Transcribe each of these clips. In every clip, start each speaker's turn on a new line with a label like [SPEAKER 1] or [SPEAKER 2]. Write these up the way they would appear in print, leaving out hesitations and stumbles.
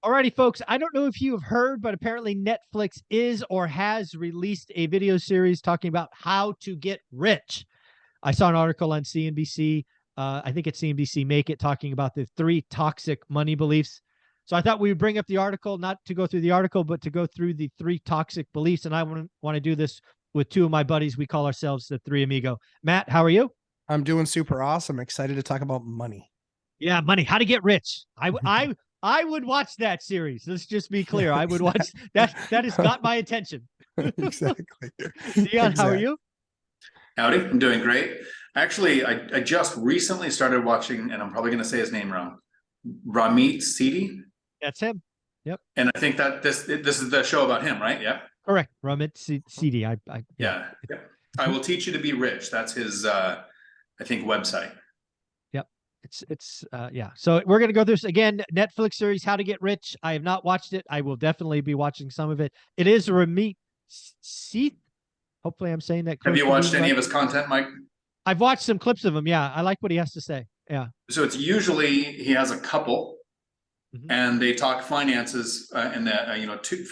[SPEAKER 1] Alrighty, folks. I don't know if you have heard, but apparently Netflix is or has released a video series talking about how to get rich. I saw an article on CNBC. I think it's CNBC Make It, talking about the 3 toxic money beliefs. So I thought we would bring up the article, not to go through the article, but to go through the 3 toxic beliefs. And I want to do this with 2 of my buddies. We call ourselves the 3 Amigo. Matt, how are you?
[SPEAKER 2] I'm doing super awesome. Excited to talk about money.
[SPEAKER 1] Yeah, money. How to get rich. I would watch that series. Let's just be clear. I would watch that. That has got my attention.
[SPEAKER 2] Exactly.
[SPEAKER 1] Dion, how are you?
[SPEAKER 3] Howdy, I'm doing great. Actually, I just recently started watching, and I'm probably going to say his name wrong, Ramit Sethi.
[SPEAKER 1] That's him. Yep.
[SPEAKER 3] And I think that this is the show about him, right? Yeah.
[SPEAKER 1] Correct. Ramit Sethi.
[SPEAKER 3] Yeah. I will teach you to be rich. That's his, I think, website.
[SPEAKER 1] Yep. Yeah. So we're going to go through this again. Netflix series, How to Get Rich. I have not watched it. I will definitely be watching some of it. It is Ramit Sethi. Hopefully I'm saying that.
[SPEAKER 3] Have you watched any of his content, Mike?
[SPEAKER 1] I've watched some clips of him. Yeah. I like what he has to say. Yeah.
[SPEAKER 3] So it's usually he has a couple and they talk finances and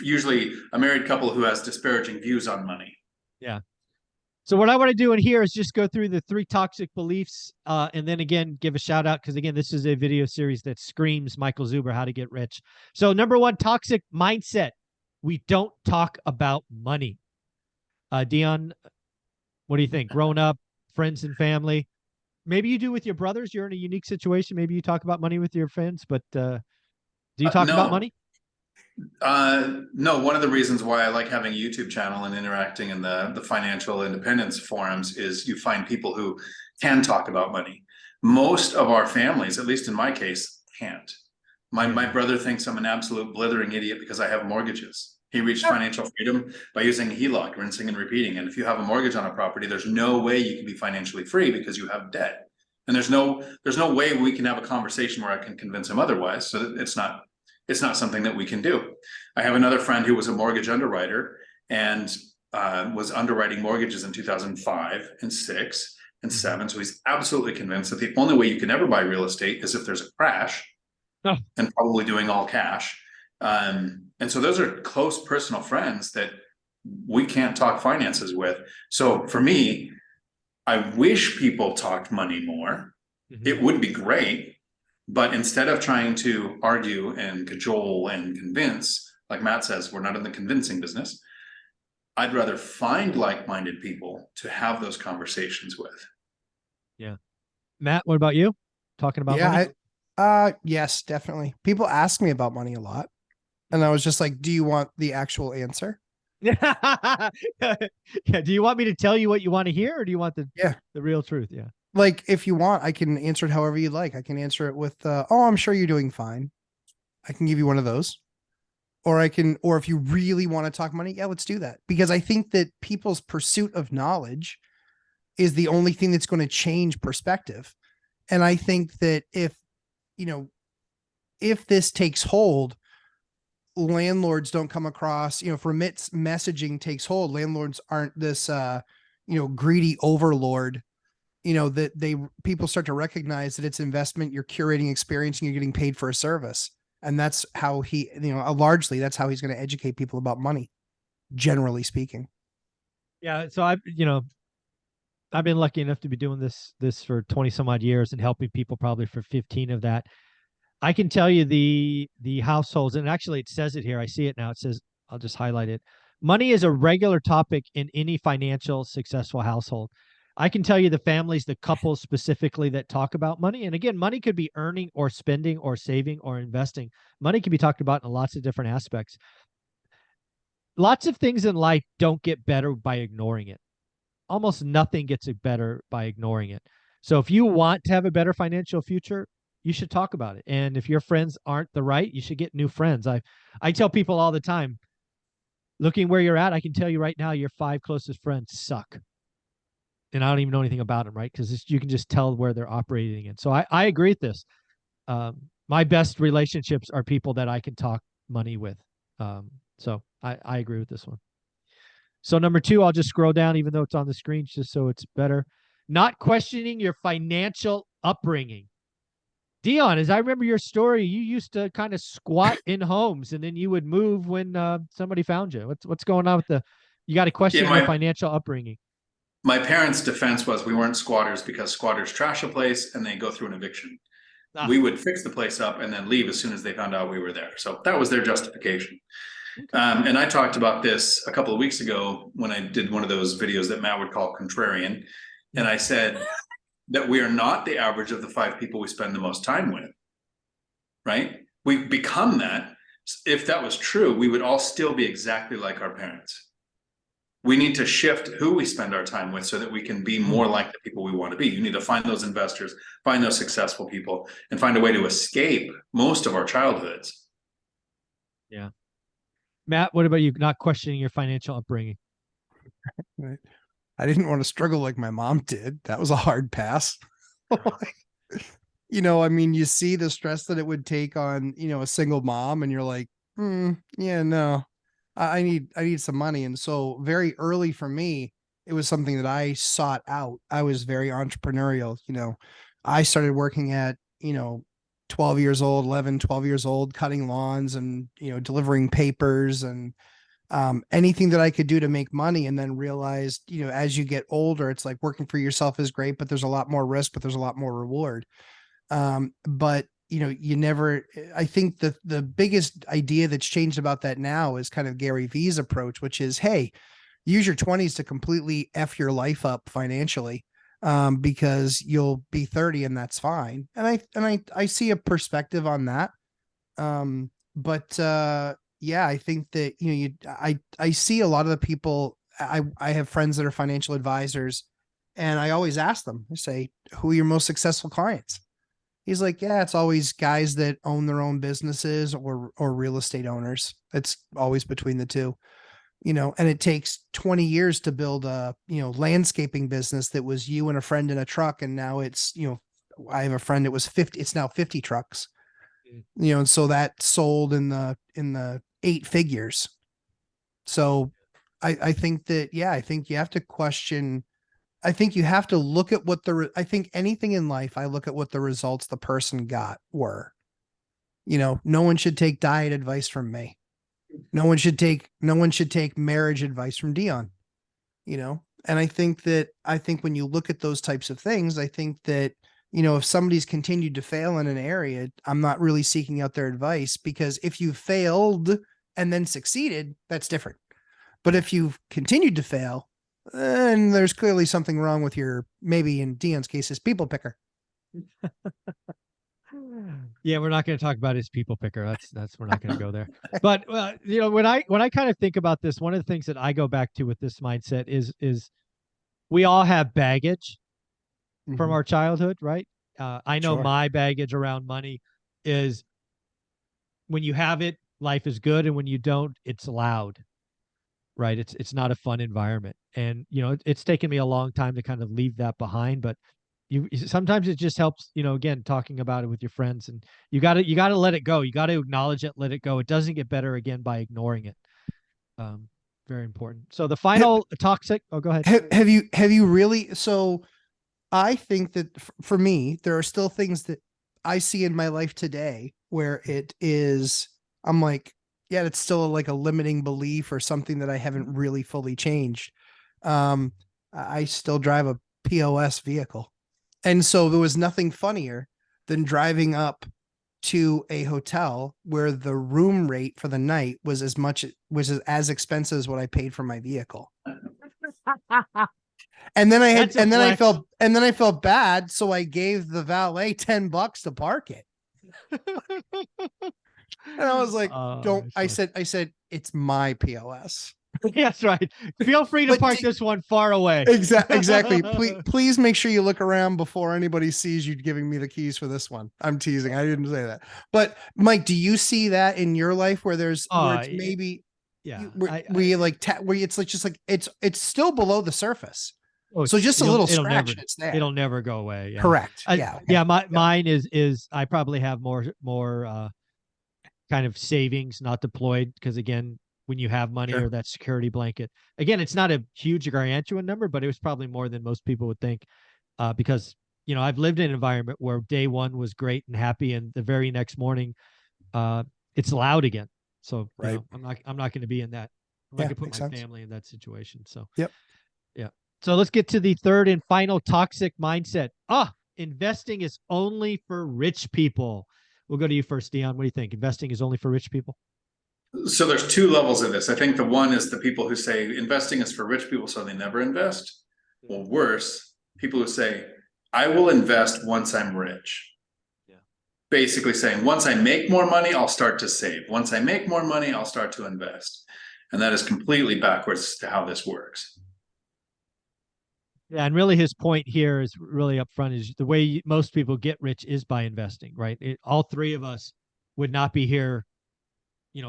[SPEAKER 3] usually a married couple who has disparaging views on money.
[SPEAKER 1] Yeah. So what I want to do in here is just go through the 3 toxic beliefs, and then again, give a shout out, because again, this is a video series that screams Michael Zuber, How to Get Rich. So number 1, toxic mindset. We don't talk about money. Dion, what do you think? Growing up, friends and family, maybe you do with your brothers. You're in a unique situation. Maybe you talk about money with your friends, but do you talk about money?
[SPEAKER 3] No, one of the reasons why I like having a YouTube channel and interacting in the financial independence forums is you find people who can talk about money. Most of our families, at least in my case, can't. My brother thinks I'm an absolute blithering idiot because I have mortgages. He reached financial freedom by using a HELOC, rinsing and repeating. And if you have a mortgage on a property, there's no way you can be financially free because you have debt. And there's no way we can have a conversation where I can convince him otherwise. So it's not something that we can do. I have another friend who was a mortgage underwriter and was underwriting mortgages in 2005 and 6 and 7. So he's absolutely convinced that the only way you can ever buy real estate is if there's a crash, and probably doing all cash. And so those are close personal friends that we can't talk finances with. So for me, I wish people talked money more. It would be great. But instead of trying to argue and cajole and convince, like Matt says, we're not in the convincing business. I'd rather find like-minded people to have those conversations with.
[SPEAKER 1] Yeah. Matt, what about you? Talking about money?
[SPEAKER 2] Yes, definitely. People ask me about money a lot. And I was just like, do you want the actual answer?
[SPEAKER 1] Yeah. Do you want me to tell you what you want to hear, or do you want the real truth? Yeah.
[SPEAKER 2] Like, if you want, I can answer it however you like. I can answer it with, oh, I'm sure you're doing fine. I can give you one of those. Or if you really want to talk money, yeah, let's do that. Because I think that people's pursuit of knowledge is the only thing that's going to change perspective. And I think that if this takes hold, landlords don't come across, if Remit's messaging takes hold, landlords aren't this, greedy overlord, that people start to recognize that it's investment, you're curating experience, and you're getting paid for a service. And that's how largely that's how he's going to educate people about money, generally speaking.
[SPEAKER 1] Yeah. So I've been lucky enough to be doing this for 20 some odd years and helping people probably for 15 of that. I can tell you the households, and actually it says it here. I see it now. It says, I'll just highlight it. Money is a regular topic in any financial successful household. I can tell you the families, the couples specifically that talk about money. And again, money could be earning or spending or saving or investing. Money can be talked about in lots of different aspects. Lots of things in life don't get better by ignoring it. Almost nothing gets better by ignoring it. So if you want to have a better financial future, you should talk about it. And if your friends aren't the right, you should get new friends. I tell people all the time, looking where you're at, I can tell you right now, your 5 closest friends suck. And I don't even know anything about them, right? Because you can just tell where they're operating in. So I agree with this. My best relationships are people that I can talk money with. So I agree with this one. So number 2, I'll just scroll down, even though it's on the screen, just so it's better. Not questioning your financial upbringing. Dion, as I remember your story, you used to kind of squat in homes and then you would move when somebody found you. What's going on with you got to
[SPEAKER 3] Yeah,
[SPEAKER 1] question your financial upbringing.
[SPEAKER 3] my parents' defense was we weren't squatters because squatters trash a place and they go through an eviction.
[SPEAKER 1] Ah,
[SPEAKER 3] We would fix the place up and then leave as soon as they found out we were there. So that was their justification.
[SPEAKER 1] okay.
[SPEAKER 3] And I talked about this a couple of weeks ago when I did one of those videos that Matt would call contrarian. And I said that we are not the average of the 5 people we spend the most time with, right? We become that. If that was true, we would all still be exactly like our parents. We need to shift who we spend our time with so that we can be more like the people we want to be. You need to find those investors, find those successful people, and find a way to escape most of our childhoods.
[SPEAKER 1] Yeah. Matt, what about you not questioning your financial upbringing?
[SPEAKER 2] Right. I didn't want to struggle like my mom did. That was a hard pass. I mean, you see the stress that it would take on, a single mom, and you're like, yeah, no, I need some money. And so very early for me, it was something that I sought out. I was very entrepreneurial. I started working at, 12 years old, 11, 12 years old, cutting lawns and, delivering papers and anything that I could do to make money. And then realized, as you get older, it's like working for yourself is great, but there's a lot more risk, but there's a lot more reward. But you never, I think the biggest idea that's changed about that now is kind of Gary Vee's approach, which is, hey, use your 20s to completely F your life up financially, because you'll be 30 and that's fine. And I see a perspective on that. But yeah, I think that, I see a lot of the people, I have friends that are financial advisors, and I always ask them, I say, who are your most successful clients? He's like, yeah, it's always guys that own their own businesses or real estate owners. It's always between the two, and it takes 20 years to build a, landscaping business that was you and a friend in a truck. And now it's, I have a friend that was 50, it's now 50 trucks, and so that sold in the 8 figures. So I think that, yeah, I think you have to question, I think you have to look at what I think anything in life, I look at what the results the person got were. No one should take diet advice from me. No one should take marriage advice from Dion, and I think when you look at those types of things, I think that, if somebody's continued to fail in an area, I'm not really seeking out their advice, because if you failed and then succeeded, that's different. But if you've continued to fail, and there's clearly something wrong with your, maybe in Dion's case, his people picker.
[SPEAKER 1] Yeah, we're not going to talk about his people picker. We're not going to go there. But when I kind of think about this, one of the things that I go back to with this mindset is we all have baggage from our childhood, right? I know my baggage around money is when you have it, life is good, and when you don't, it's loud. Right. It's not a fun environment. And, it's taken me a long time to kind of leave that behind, but sometimes it just helps, again, talking about it with your friends, and you got to let it go. You got to acknowledge it, let it go. It doesn't get better again by ignoring it. Very important. So the final toxic, oh, go ahead.
[SPEAKER 2] Have you really, so I think that for me, there are still things that I see in my life today where it is, I'm like, yeah, it's still like a limiting belief or something that I haven't really fully changed. I still drive a POS vehicle. And so there was nothing funnier than driving up to a hotel where the room rate for the night was as expensive as what I paid for my vehicle. And then I felt bad. So I gave the valet $10 to park it. And I was like, I said, it's my POS.
[SPEAKER 1] That's right. Feel free to park this one far away.
[SPEAKER 2] Exactly. Please make sure you look around before anybody sees you giving me the keys for this one. I'm teasing. I didn't say that. But Mike, do you see that in your life where where it's maybe, where it's still below the surface? So just a little scratch, it's there.
[SPEAKER 1] It'll never go away. Yeah.
[SPEAKER 2] Correct.
[SPEAKER 1] Mine is I probably have more kind of savings not deployed, because again, when you have money or that security blanket, again, it's not a huge gargantuan number, but it was probably more than most people would think, because I've lived in an environment where day one was great and happy, and the very next morning, it's loud again. So,
[SPEAKER 2] Right.
[SPEAKER 1] I'm not going to be in that. I'm not
[SPEAKER 2] Yeah,
[SPEAKER 1] going to put
[SPEAKER 2] makes
[SPEAKER 1] my
[SPEAKER 2] sense.
[SPEAKER 1] family in that situation. So,
[SPEAKER 2] Yep.
[SPEAKER 1] yeah. So let's get to the third and final toxic mindset. Investing is only for rich people. We'll go to you first, Dion. What do you think? Investing is only for rich people?
[SPEAKER 3] So there's two levels of this. I think the one is the people who say investing is for rich people, so they never invest. Or worse, people who say, I will invest once I'm rich.
[SPEAKER 1] Yeah.
[SPEAKER 3] Basically saying, once I make more money, I'll start to save. Once I make more money, I'll start to invest. And that is completely backwards to how this works.
[SPEAKER 1] Yeah, and really his point here is really upfront is the way most people get rich is by investing, right? All three of us would not be here,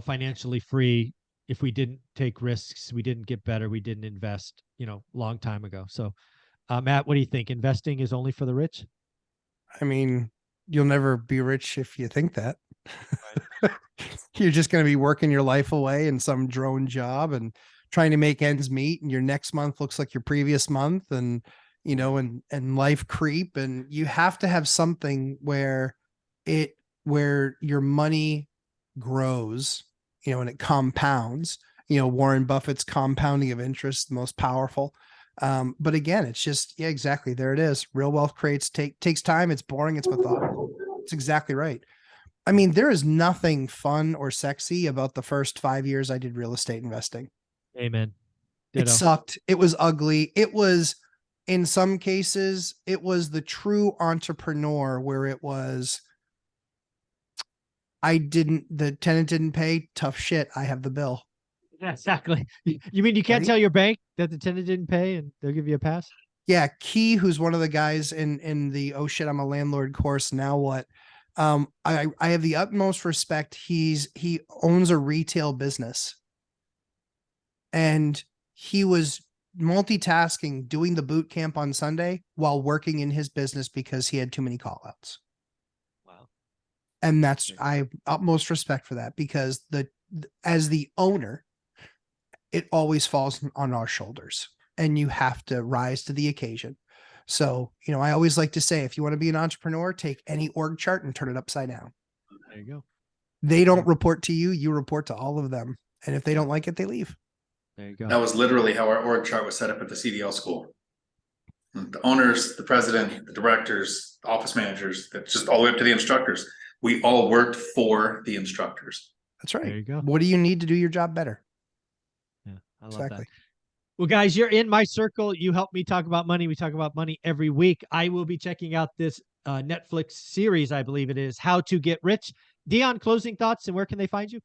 [SPEAKER 1] financially free if we didn't take risks, we didn't get better, we didn't invest, long time ago. So, Matt, what do you think? Investing is only for the rich?
[SPEAKER 2] I mean, you'll never be rich if you think that. You're just going to be working your life away in some drone job and trying to make ends meet. And your next month looks like your previous month, and, and life creep. And you have to have something where your money grows, and it compounds. Warren Buffett's compounding of interest, the most powerful. But again, it's just, yeah, exactly. There it is. Real wealth takes time. It's boring. It's methodical. It's exactly right. I mean, there is nothing fun or sexy about the first 5 years I did real estate investing.
[SPEAKER 1] Amen.
[SPEAKER 2] It sucked. It was ugly. It was, in some cases, it was the true entrepreneur where it was, the tenant didn't pay, tough shit. I have the bill.
[SPEAKER 1] Yeah, exactly. You mean you can't
[SPEAKER 2] Right?
[SPEAKER 1] tell your bank that the tenant didn't pay and they'll give you a pass?
[SPEAKER 2] Yeah. Key, who's one of the guys in the, oh shit, I'm a landlord course. Now what? I have the utmost respect. He owns a retail business, and he was multitasking, doing the boot camp on Sunday while working in his business because he had too many call outs.
[SPEAKER 1] Wow.
[SPEAKER 2] And I have utmost respect for that, because as the owner, it always falls on our shoulders, and you have to rise to the occasion. So, I always like to say, if you want to be an entrepreneur, take any org chart and turn it upside down.
[SPEAKER 1] There you go.
[SPEAKER 2] They don't report to you, you report to all of them. And if they don't like it, they leave.
[SPEAKER 1] There you go.
[SPEAKER 3] That was literally how our org chart was set up at the CDL school. The owners, the president, the directors, office managers, that's just all the way up to the instructors. We all worked for the instructors.
[SPEAKER 2] That's right.
[SPEAKER 1] There you go.
[SPEAKER 2] What do you need to do your job better?
[SPEAKER 1] Yeah, I love
[SPEAKER 2] Exactly.
[SPEAKER 1] that. Well, guys, you're in my circle. You help me talk about money. We talk about money every week. I will be checking out this Netflix series, I believe it is, How to Get Rich. Dion, closing thoughts, and where can they find you?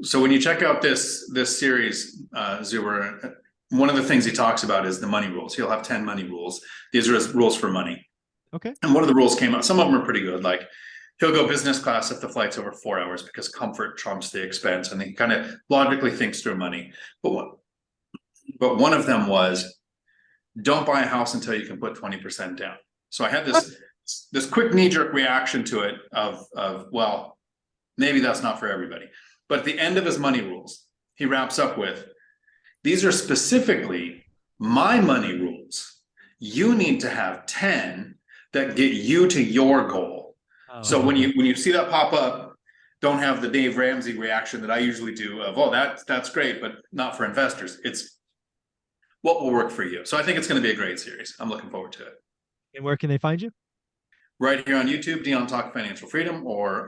[SPEAKER 3] So when you check out this series, Zuber, one of the things he talks about is the money rules. He'll have 10 money rules. These are rules for money.
[SPEAKER 1] Okay.
[SPEAKER 3] And one of the rules came out. Some of them are pretty good. Like, he'll go business class if the flight's over 4 hours because comfort trumps the expense. And he kind of logically thinks through money. But one of them was, don't buy a house until you can put 20% down. So I had this quick knee-jerk reaction to it of, well, maybe that's not for everybody. But at the end of his money rules, he wraps up with, these are specifically my money rules. You need to have 10 that get you to your goal.
[SPEAKER 1] Oh,
[SPEAKER 3] So when you see that pop up, don't have the Dave Ramsey reaction that I usually do of, oh, that's great, but not for investors. It's what will work for you. So I think it's going to be a great series. I'm looking forward to it.
[SPEAKER 1] And where can they find you?
[SPEAKER 3] Right here on YouTube, Dion Talk Financial Freedom, or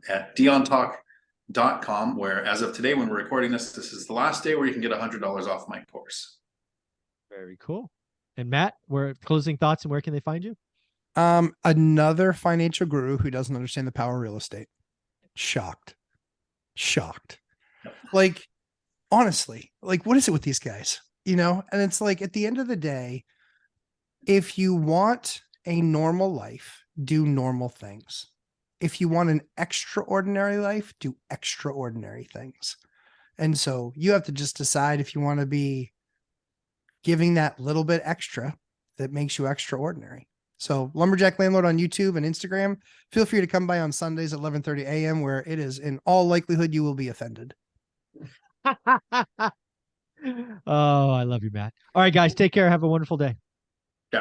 [SPEAKER 3] at diontalk.com, where as of today, when we're recording this is the last day where you can get $100 off my course.
[SPEAKER 1] Very cool. And Matt, closing thoughts, and where can they find you?
[SPEAKER 2] Another financial guru who doesn't understand the power of real estate. Shocked. Like, honestly, like, what is it with these guys? And it's like, at the end of the day, if you want a normal life, do normal things. If you want an extraordinary life, do extraordinary things. And so you have to just decide if you want to be giving that little bit extra that makes you extraordinary. So Lumberjack Landlord on YouTube and Instagram, feel free to come by on Sundays at 11:30 a.m. where it is in all likelihood you will be offended.
[SPEAKER 1] Oh, I love you, Matt. All right, guys, take care. Have a wonderful day.